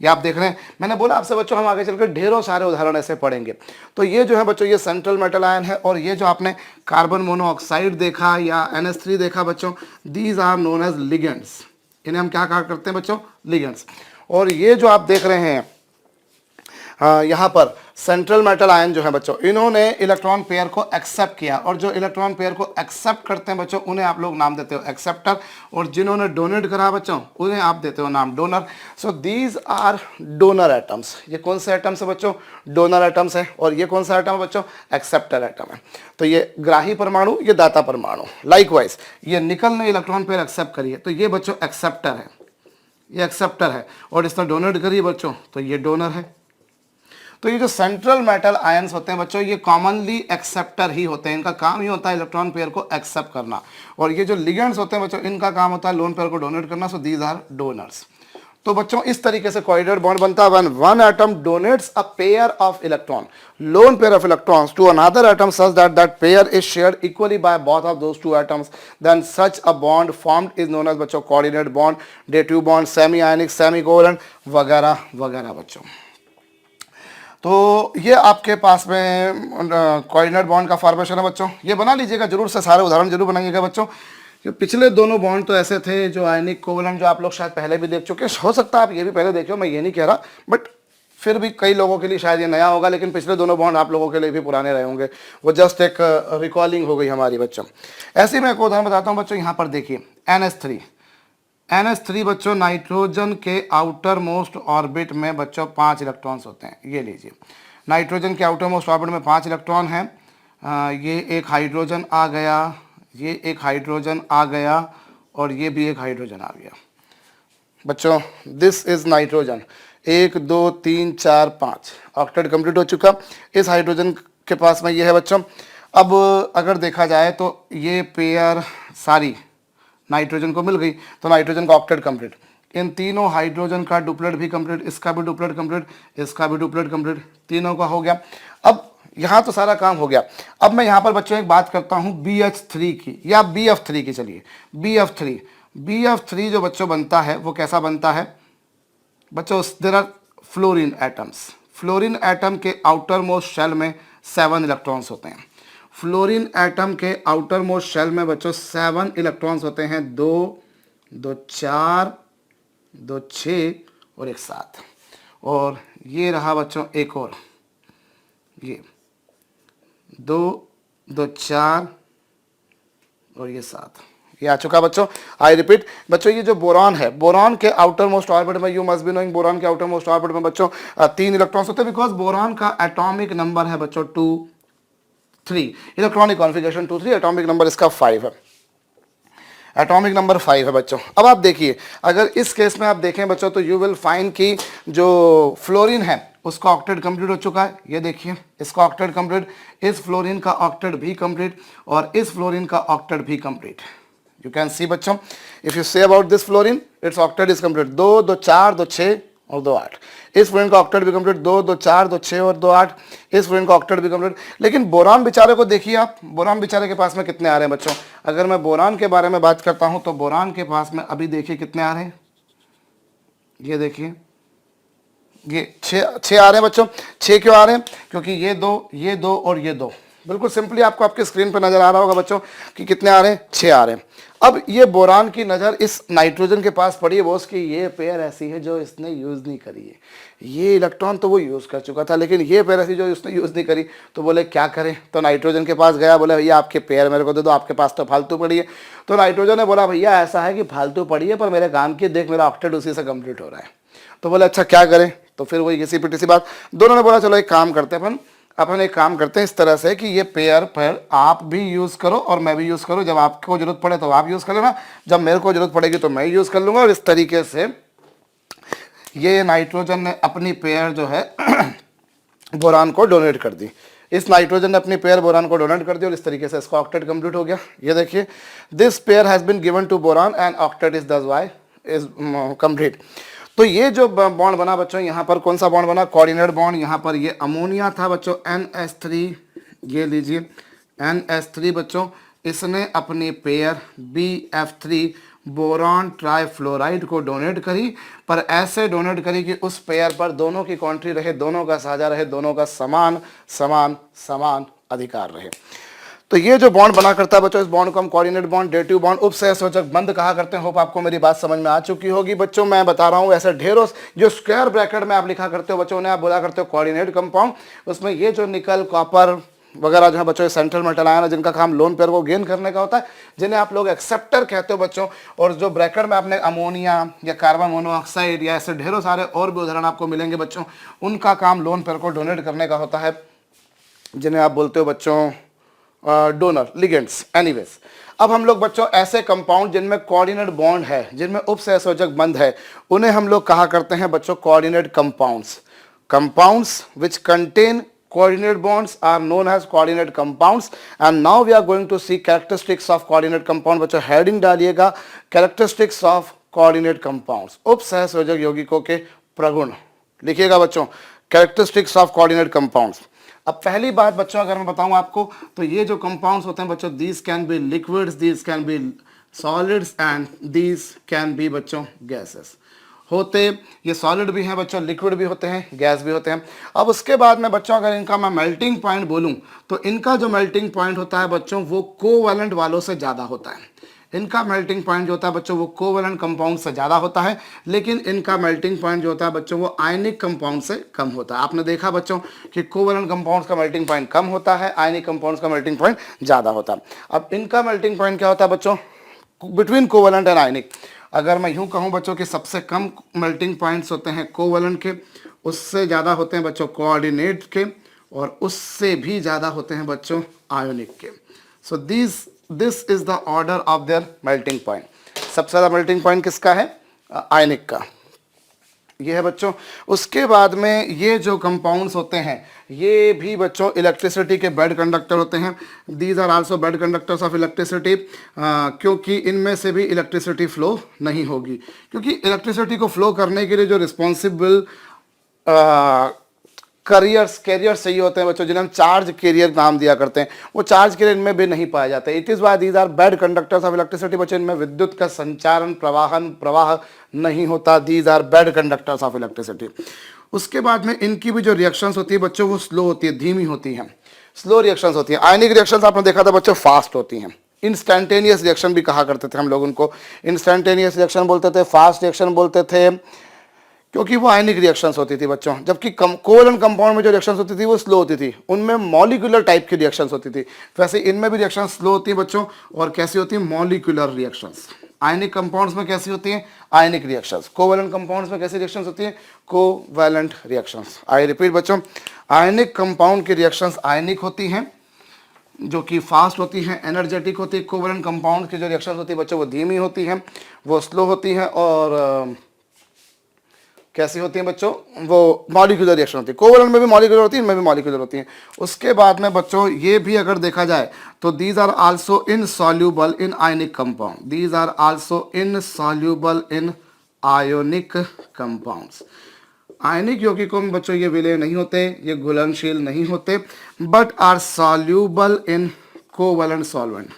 ये आप देख रहे हैं। मैंने बोला आपसे बच्चों हम आगे चलकर ढेरों सारे उदाहरण ऐसे पढ़ेंगे। तो ये जो है बच्चों, ये सेंट्रल मेटल आयन है, और ये जो आपने कार्बन मोनोऑक्साइड देखा या NH3 देखा बच्चों, these are known as ligands. इन्हें हम क्या कहा करते हैं बच्चों, लिगेंड्स। और ये जो आप देख रहे हैं यहाँ पर सेंट्रल मेटल आयन जो है बच्चों, इन्होंने इलेक्ट्रॉन पेयर को एक्सेप्ट किया, और जो इलेक्ट्रॉन पेयर को एक्सेप्ट करते हैं बच्चों, उन्हें आप लोग नाम देते हो एक्सेप्टर, और जिन्होंने डोनेट करा बच्चों, उन्हें आप देते हो नाम donor. So these are donor atoms. ये कौन से एटम्स है बच्चों, डोनर एटम्स है। और ये कौन सा एटम है बच्चों, एक्सेप्टर एटम है। तो ये ग्राही परमाणु, ये दाता परमाणु। लाइकवाइज ये निकल ने इलेक्ट्रॉन पेयर एक्सेप्ट करी है, तो ये बच्चों एक्सेप्टर है, ये एक्सेप्टर है, और इसने डोनेट करी है बच्चों, तो ये डोनर है। तो ये जो सेंट्रल मेटल आयंस होते हैं बच्चों, ये कॉमनली एक्सेप्टर ही होते हैं, इनका काम ही होता है इलेक्ट्रॉन पेयर को एक्सेप्ट करना। और ये जो लिगेंड्स होते हैं बच्चों, इनका काम होता है लोन पेयर को डोनेट करना। So these are donors. तो बच्चों इस तरीके से कोऑर्डिनेट बॉन्ड बनता है when one atom donates a pair of electron, lone pair of electrons to another atom such that that pair is shared equally by both of those two atoms, then such a bond formed is known as बच्चों coordinate bond, dative bond, semi ionic, semi covalent वगैरह वगैरह बच्चों। तो ये आपके पास में coordinate bond का formation है बच्चों। ये बना लीजिएगा जरूर से, सारे उदाहरण जरूर बनाइएगा बच्चों। पिछले दोनों बॉन्ड तो ऐसे थे जो आयनिक कोवेलेंट, जो आप लोग शायद पहले भी देख चुके, हो सकता है आप ये भी पहले देखे हो, मैं ये नहीं कह रहा, बट फिर भी कई लोगों के लिए शायद ये नया होगा, लेकिन पिछले दोनों बॉन्ड आप लोगों के लिए भी पुराने रहे होंगे। वो जस्ट एक रिकॉलिंग हो गई हमारी बच्चों। ऐसे ही मैं एक उदाहरण बताता हूँ बच्चों। यहाँ पर देखिए NH3 बच्चों, नाइट्रोजन के आउटर मोस्ट ऑर्बिट में बच्चों 5 इलेक्ट्रॉन्स होते हैं। ये लीजिए, नाइट्रोजन के आउटर मोस्ट ऑर्बिट में 5 इलेक्ट्रॉन हैं। ये एक हाइड्रोजन आ गया, ये एक हाइड्रोजन आ गया, और ये भी एक हाइड्रोजन आ गया बच्चों। This is nitrogen. 1 2 3 4 5 octet complete हो चुका। इस हाइड्रोजन के पास में ये है बच्चों। अब अगर देखा जाए तो ये पेयर सारी नाइट्रोजन को मिल गई, तो नाइट्रोजन का ऑक्टेट कंप्लीट। इन तीनों हाइड्रोजन का डुप्लेट भी कंप्लीट, इसका भी डुप्लेट कंप्लीट, इसका भी डुप्लेट कंप्लीट, तीनों का हो गया। अब यहाँ तो सारा काम हो गया। अब मैं यहाँ पर बच्चों एक बात करता हूँ BH3 की या BF3 की। चलिए BF3 जो बच्चों बनता है वो कैसा बनता है बच्चों, there are fluorine atoms. Fluorine atom के आउटर मोस्ट शेल में 7 इलेक्ट्रॉन्स होते हैं। फ्लोरीन एटम के आउटर मोस्ट शेल में बच्चों 7 इलेक्ट्रॉन्स होते हैं, 2, 2 4, 2 6 और 1 7। और ये रहा बच्चों एक और, ये 2, 2 4 और ये 7, ये आ चुका बच्चों। आई रिपीट बच्चों, ये जो बोरॉन है, बोरॉन के आउटर मोस्ट ऑर्बिट में, you must be knowing, boron के आउटर मोस्ट ऑर्बिट में बच्चों 3 इलेक्ट्रॉन्स होते हैं, बिकॉज बोरॉन का एटॉमिक नंबर है बच्चों 2 3, इलेक्ट्रॉनिक कॉन्फ़िगरेशन 2 3, एटॉमिक नंबर इसका 5 है, एटॉमिक नंबर 5 है बच्चों। अब आप देखिए, अगर इस केस में आप देखें बच्चों तो यू विल फाइंड कि जो फ्लोरीन है उसका ऑक्टेट कंप्लीट हो चुका है, ये देखिए इसका ऑक्टेट कंप्लीट, इस फ्लोरीन का ऑक्टेट भी कंप्लीट और इस फ्लोरीन का ऑक्टेट भी कंप्लीट। यू कैन सी बच्चों, if you say about this fluorine, it's octet is complete, 2 2 4 2 6 और 2 8। इस फ्लोरीन का ऑक्टेट भी कंप्लीट, 2 2 4 2 6 और 2 8। इस फ्लोरीन का ऑक्टेट भी कंप्लीट। लेकिन बोरान बेचारे को देखिए आप, बोरान बेचारे के पास में कितने आ रहे हैं बच्चों। अगर मैं बोरान के बारे में बात करता हूं तो बोरान के पास में अभी देखिए कितने आ रहे हैं, ये देखिए ये 6 आ रहे हैं बच्चों। 6 क्यों आ रहे हैं, क्योंकि ये 2 और ये 2, बिल्कुल सिंपली आपको आपके स्क्रीन पर नजर आ रहा होगा बच्चों कि कितने आ रहे हैं, 6 आ रहे हैं। अब ये बोरान की नज़र इस नाइट्रोजन के पास पड़ी है, वो उसकी ये पेयर ऐसी है जो इसने यूज़ नहीं करी है। ये इलेक्ट्रॉन तो वो यूज़ कर चुका था, लेकिन ये पेयर ऐसी जो उसने यूज़ नहीं करी, तो बोले क्या करें। तो नाइट्रोजन के पास गया, बोले भैया आपके पेयर मेरे को दे दो, आपके पास तो फालतू पड़ी है। तो नाइट्रोजन ने बोला भैया ऐसा है कि फालतू पड़ी है, पर मेरे काम की देख, मेरा ऑक्टेट उसी से कंप्लीट हो रहा है। तो बोले अच्छा क्या करें। तो फिर वही घिसी पिटी सी बात, दोनों ने बोला चलो एक काम करते हैं, अपन एक काम करते हैं इस तरह से कि ये पेयर आप भी यूज़ करो और मैं भी यूज़ करूँ। जब आपको जरूरत पड़े तो आप यूज़ कर लेना, जब मेरे को जरूरत पड़ेगी तो मैं यूज़ कर लूँगा। और इस तरीके से ये नाइट्रोजन ने अपनी पेयर जो है बोरान को डोनेट कर दी। इस नाइट्रोजन ने अपनी पेयर बोरान को डोनेट कर दी और इस तरीके से इसका ऑक्टेट कंप्लीट हो गया। ये देखिए, this pair has been given to boron and octet is thus why is complete. तो ये जो बॉन्ड बना बच्चों, यहाँ पर कौन सा बॉन्ड बना, कोऑर्डिनेट बॉन्ड। यहाँ पर ये अमोनिया था बच्चों, NH3, ये लीजिए NH3 बच्चों, इसने अपनी पेयर BF3 बोरॉन ट्राइफ्लोराइड को डोनेट करी, पर ऐसे डोनेट करी कि उस पेयर पर दोनों की कॉन्ट्री रहे, दोनों का साझा रहे, दोनों का समान समान समान अधिकार रहे। तो ये जो बॉन्ड बना करता है बच्चों, इस बॉन्ड को हम कोऑर्डिनेट बॉन्ड, डेटिव बॉन्ड, उपसहसंयोजक बंध कहा करते हैं। होप आपको मेरी बात समझ में आ चुकी होगी बच्चों। मैं बता रहा हूँ ऐसे ढेरों जो स्क्वायर ब्रैकेट में आप लिखा करते हो बच्चों, उन्हें आप बोला करते हो कोऑर्डिनेट कंपाउंड। उसमें ये जो निकल, कॉपर वगैरह जो है बच्चों, सेंट्रल मेटल आयन है, जिनका काम लोन पेयर को गेन करने का होता है, जिन्हें आप लोग एक्सेप्टर कहते हो बच्चों। और जो ब्रैकेट में आपने अमोनिया या कार्बन मोनोऑक्साइड या ऐसे ढेरों सारे और भी उदाहरण आपको मिलेंगे बच्चों, उनका काम लोन पेयर को डोनेट करने का होता है, जिन्हें आप बोलते हो बच्चों डोनर, लिगेंड्स। एनीवेज, अब हम लोग बच्चों ऐसे कंपाउंड जिनमें कोऑर्डिनेट बॉन्ड है, जिनमें उपसहसंयोजक बंध है, उन्हें हम लोग कहा करते हैं बच्चों coordinate compounds. Compounds which contain coordinate bonds are known as coordinate compounds. And now we are going to see characteristics of coordinate compound. बच्चों हेडिंग डालिएगा, characteristics of coordinate compounds, उपसहसंयोजक यौगिकों के प्रगुण लिखिएगा बच्चों, characteristics of coordinate compounds। अब पहली बात बच्चों अगर मैं बताऊं आपको, तो ये जो कंपाउंड्स होते हैं बच्चों, these can be liquids, these can be solids and these can be बच्चों gases। होते ये सॉलिड भी हैं बच्चों, लिक्विड भी होते हैं, गैस भी होते हैं। अब उसके बाद में बच्चों अगर इनका मैं मेल्टिंग पॉइंट बोलूं, तो इनका जो मेल्टिंग पॉइंट होता है बच्चों, वो कोवैलेंट वालों से ज़्यादा होता है। इनका मेल्टिंग पॉइंट जो होता है बच्चों, वो कोवैलेंट कंपाउंड से ज़्यादा होता है, लेकिन इनका मेल्टिंग पॉइंट जो होता है बच्चों, वो आयनिक कंपाउंड से कम होता है। आपने देखा बच्चों कि कोवैलेंट कंपाउंड्स का मेल्टिंग पॉइंट कम होता है, आयनिक कंपाउंड्स का मेल्टिंग पॉइंट ज़्यादा होता है। अब इनका मेल्टिंग पॉइंट क्या होता है बच्चों, बिटवीन कोवैलेंट एंड आयनिक। अगर मैं यूं कहूं बच्चों कि सबसे कम मेल्टिंग पॉइंट्स होते हैं कोवैलेंट के, उससे ज़्यादा होते हैं बच्चों कोऑर्डिनेट के, और उससे भी ज़्यादा होते हैं बच्चों आयोनिक के। सो this is the order of their melting point. सबसे ज़्यादा मेल्टिंग पॉइंट किसका है, आयनिक का, ये है बच्चों। उसके बाद में ये जो कंपाउंड्स होते हैं, ये भी बच्चों इलेक्ट्रिसिटी के बेड कंडक्टर होते हैं। These are also bad conductors of electricity, क्योंकि इनमें से भी इलेक्ट्रिसिटी फ्लो नहीं होगी, क्योंकि इलेक्ट्रिसिटी को फ्लो करने के लिए जो रिस्पॉन्सिबल कैरियर्स चाहिए होते हैं बच्चों, जिन्हें हम चार्ज कैरियर नाम दिया करते हैं, वो चार्ज कैरियर इनमें भी नहीं पाए जाते। It is why these are bad conductors of electricity. बच्चों इनमें विद्युत का संचारण प्रवाह नहीं होता। These are bad conductors of electricity. उसके बाद में इनकी भी जो रिएक्शंस होती है बच्चों वो स्लो होती है, धीमी होती हैं, स्लो रिएक्शंस होती हैं। आयनिक रिएक्शंस आपने देखा था बच्चों फास्ट होती हैं। इंस्टेंटेनियस रिएक्शन भी कहा करते थे हम लोग उनको, इंस्टेंटेनियस रिएक्शन बोलते थे, फास्ट रिएक्शन बोलते थे, क्योंकि वो आयनिक रिएक्शंस होती थी बच्चों। जबकि कोवलेंट कंपाउंड में जो रिएक्शंस होती थी वो स्लो होती थी, उनमें मॉलिक्यूलर टाइप की रिएक्शंस होती थी। वैसे इनमें भी रिएक्शंस स्लो होती है बच्चों, और कैसी होती है, मॉलिक्यूलर रिएक्शंस। आयनिक कंपाउंड्स में कैसी होती हैं, आयनिक रिएक्शंस। कोवलेंट कंपाउंड्स में कैसी रिएक्शंस होती हैं, कोवैलेंट रिएक्शंस। आई रिपीट बच्चों, आयनिक कंपाउंड की रिएक्शंस आयनिक होती हैं, जो कि फास्ट होती हैं, एनर्जेटिक होती है। कोवलेंट कंपाउंड की जो रिएक्शंस होती है बच्चों वो धीमी होती हैं, वो स्लो होती हैं, और कैसी होती हैं बच्चों, वो मॉलिक्यूलर रिएक्शन होती है। कोवलेंट में भी मॉलिक्यूलर होती है, इनमें भी मॉलिक्यूलर होती हैं। उसके बाद में बच्चों ये भी अगर देखा जाए तो these are also insoluble in ionic compound, these are also insoluble in ionic compounds. Ionic यौगिकों में बच्चों ये विलय नहीं होते, ये घुलनशील नहीं होते, but are soluble in covalent solvent,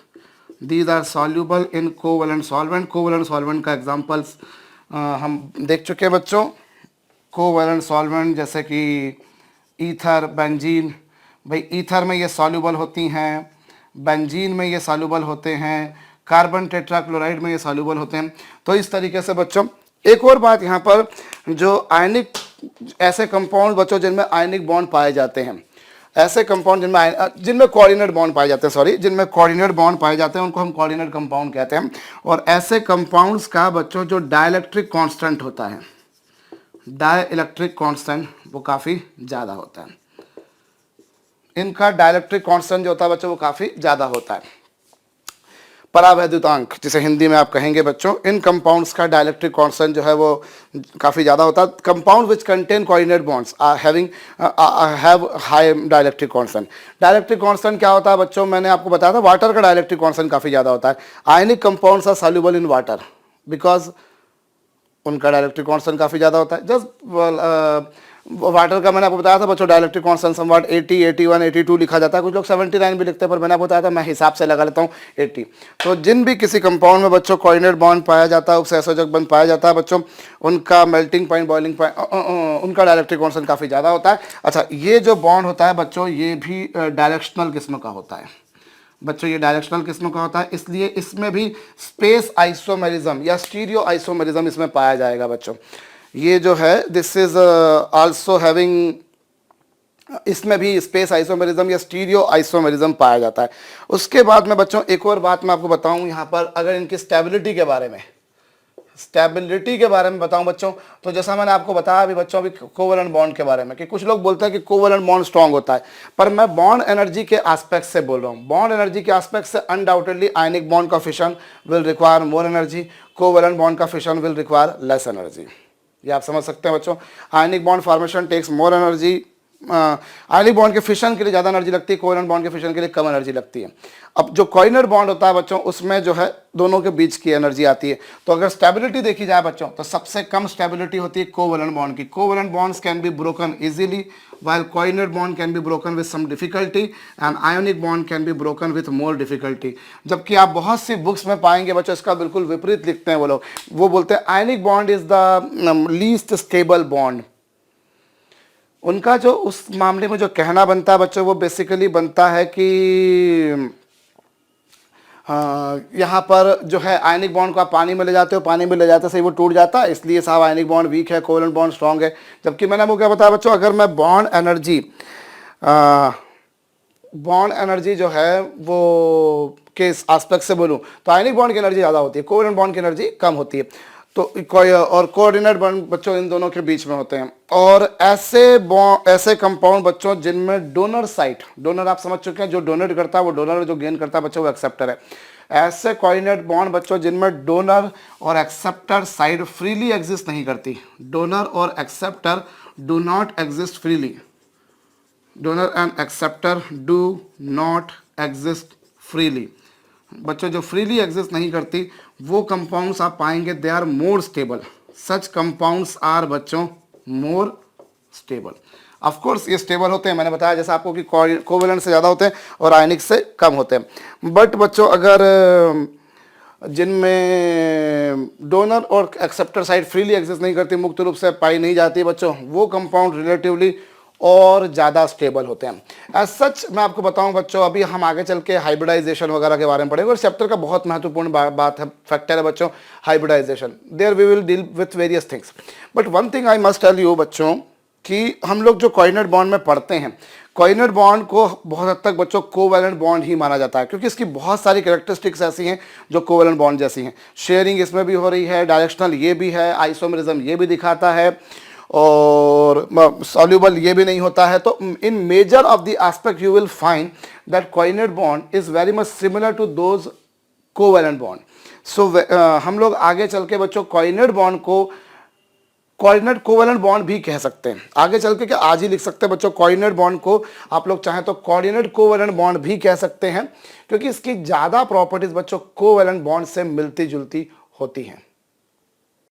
these are soluble in covalent solvent. Covalent solvent का एग्जांपल्स हम देख चुके हैं बच्चों। कोवैलेंट सॉल्वेंट जैसे कि ईथर, बेंजीन, भाई ईथर में ये सॉल्यूबल होती हैं, बेंजीन में ये सॉल्यूबल होते हैं, कार्बन टेट्राक्लोराइड में ये सॉल्यूबल होते हैं। तो इस तरीके से बच्चों एक और बात यहाँ पर, जो आयनिक ऐसे कंपाउंड बच्चों जिनमें आयनिक बॉन्ड पाए जाते हैं, ऐसे कंपाउंड जिनमें कोऑर्डिनेट बॉन्ड पाए जाते हैं, सॉरी, जिनमें कोऑर्डिनेट बॉन्ड पाए जाते हैं उनको हम कोऑर्डिनेट कंपाउंड कहते हैं। और ऐसे कंपाउंड्स का बच्चों जो डाइलेक्ट्रिक कांस्टेंट होता है, डाइलेक्ट्रिक कांस्टेंट वो काफ़ी ज़्यादा होता है। इनका डाइलेक्ट्रिक कांस्टेंट जो होता है बच्चों वो काफ़ी ज़्यादा होता है। परावैद्युतांक जिसे हिंदी में आप कहेंगे बच्चों, इन कंपाउंड्स का डाइलेक्ट्रिक कांस्टेंट जो है वो काफ़ी ज़्यादा होता है। Compound which contain coordinate bonds are have high dielectric constant. Dielectric constant क्या होता है बच्चों, मैंने आपको बताया था वाटर का डाइलेक्ट्रिक कांस्टेंट काफ़ी ज़्यादा होता है। Ionic compounds are soluble in water because उनका डाइलेक्ट्रिक कांस्टेंट काफ़ी ज़्यादा होता है। जस्ट वाटर का मैंने आपको बताया था बच्चों, डाइलेक्ट्रिक कांस्टेंट समवॉट 80, 81, 82 लिखा जाता है, कुछ लोग 79 भी लिखते हैं, पर मैंने आपको बताया था मैं हिसाब से लगा लेता हूँ 80। तो जिन भी किसी कंपाउंड में बच्चों कोऑर्डिनेट बॉन्ड पाया जाता है, उपसहसंयोजक बंध पाया जाता है बच्चों, उनका मेल्टिंग पॉइंट, बॉइलिंग पॉइंट, उनका डाइलेक्ट्रिक कांस्टेंट काफ़ी ज़्यादा होता है। अच्छा, ये जो बॉन्ड होता है बच्चों ये भी डायरेक्शनल किस्म का होता है बच्चों, ये डायरेक्शनल किस्म का होता है, इसलिए इसमें भी स्पेस आइसोमेरिज्म या स्टीरियो आइसोमेरिज्म इसमें पाया जाएगा बच्चों। ये जो है दिस इज आल्सो हैविंग, इसमें भी स्पेस आइसोमेरिज्म या स्टीरियो आइसोमेरिज्म पाया जाता है। उसके बाद में बच्चों एक और बात मैं आपको बताऊं यहाँ पर, अगर इनकी स्टेबिलिटी के बारे में, स्टेबिलिटी के बारे में बताऊं बच्चों, तो जैसा मैंने आपको बताया अभी बच्चों अभी कोवलेंट बॉन्ड के बारे में, कि कुछ लोग बोलते हैं कि कोवलेंट बॉन्ड स्ट्रांग होता है, पर मैं बॉन्ड एनर्जी के एस्पेक्ट से बोल रहा हूं। बॉन्ड एनर्जी के एस्पेक्ट से अनडाउटेडली आयनिक बॉन्ड का fission will require more energy, covalent bond का fission will require less energy. ये आप समझ सकते हैं बच्चों। Ionic bond formation takes more energy, ionic bond के फिशन के लिए ज़्यादा एनर्जी लगती है, कोवलेंट बॉन्ड के फिशन के लिए कम एनर्जी लगती है। अब जो कोऑर्डिनेट बॉन्ड होता है बच्चों उसमें जो है दोनों के बीच की एनर्जी आती है। तो अगर स्टेबिलिटी देखी जाए बच्चों तो सबसे कम स्टेबिलिटी होती है कोवलेंट बॉन्ड की। Covalent bonds can be broken easily while coordinate bond can be broken with some difficulty and ionic bond can be broken with more difficulty। जबकि आप बहुत सी बुक्स में पाएंगे बच्चों इसका बिल्कुल विपरीत लिखते हैं वो लोग, वो बोलते हैं ionic bond is the least stable bond. उनका जो उस मामले में जो कहना बनता है बच्चों वो बेसिकली बनता है कि यहाँ पर जो है आयनिक बॉन्ड को आप पानी में ले जाते हो, पानी में ले जाते से वो टूट जाता है, इसलिए साहब आयनिक बॉन्ड वीक है, कोवलेंट बॉन्ड स्ट्रांग है। जबकि मैंने वो क्या बताया बच्चों, अगर मैं बॉन्ड एनर्जी जो है वो के एस्पेक्ट से बोलूँ तो आयनिक बॉन्ड की एनर्जी ज़्यादा होती है, कोवलेंट बॉन्ड की एनर्जी कम होती है। तो और कोऑर्डिनेट बॉन्ड बच्चों इन दोनों के बीच में होते हैं। और ऐसे कंपाउंड बच्चों जिनमें डोनर साइट, डोनर आप समझ चुके हैं, जो डोनेट करता है वो डोनर, जो गेन करता है बच्चों वो एक्सेप्टर है। ऐसे कोऑर्डिनेट बॉन्ड बच्चों जिनमें डोनर और एक्सेप्टर साइड फ्रीली एग्जिस्ट नहीं करती, डोनर और acceptor do not exist freely, donor and acceptor do not exist freely. बच्चों जो फ्रीली एग्जिस्ट नहीं करती वो कंपाउंड्स आप पाएंगे they are more stable, such compounds are बच्चों मोर स्टेबल। ऑफ कोर्स ये स्टेबल होते हैं, मैंने बताया जैसा आपको कि कोवलेंट से ज़्यादा होते हैं और आयनिक से कम होते हैं। बट बच्चों अगर जिनमें डोनर और एक्सेप्टर साइड फ्रीली एग्जिस्ट नहीं करती, मुक्त रूप से पाई नहीं जाती बच्चों, वो कंपाउंड रिलेटिवली और ज़्यादा स्टेबल होते हैं। एज सच मैं आपको बताऊं बच्चों, अभी हम आगे चल के हाइब्रिडाइजेशन वगैरह के बारे में पढ़ेंगे और चैप्टर का बहुत महत्वपूर्ण बात है, फैक्टर है बच्चों hybridization. There we will deal with various things, but one thing I must tell you बच्चों कि हम लोग जो कोऑर्डिनेट बॉन्ड में पढ़ते हैं, कोऑर्डिनेट बॉन्ड को बहुत हद तक बच्चों कोवैलेंट बॉन्ड ही माना जाता है, क्योंकि इसकी बहुत सारी कैरेक्टरिस्टिक्स ऐसी हैं जो कोवैलेंट बॉन्ड जैसी हैं। शेयरिंग इसमें भी हो रही है, डायरेक्शनल ये भी है, आइसोमेरिज्म ये भी दिखाता है, और सॉल्यूबल ये भी नहीं होता है। तो in major of the aspect you will find that coordinate bond is very much similar to those covalent bond. So हम लोग आगे चल के बच्चों कोऑर्डिनेट बॉन्ड को कोऑर्डिनेट कोवैलेंट बॉन्ड भी कह सकते हैं। आगे चल के क्या आज ही लिख सकते हैं बच्चों, कोऑर्डिनेट बॉन्ड को आप लोग चाहें तो कोऑर्डिनेट कोवैलेंट बॉन्ड भी कह सकते हैं, क्योंकि इसकी ज़्यादा प्रॉपर्टीज बच्चों कोवैलेंट बॉन्ड से मिलती जुलती होती हैं।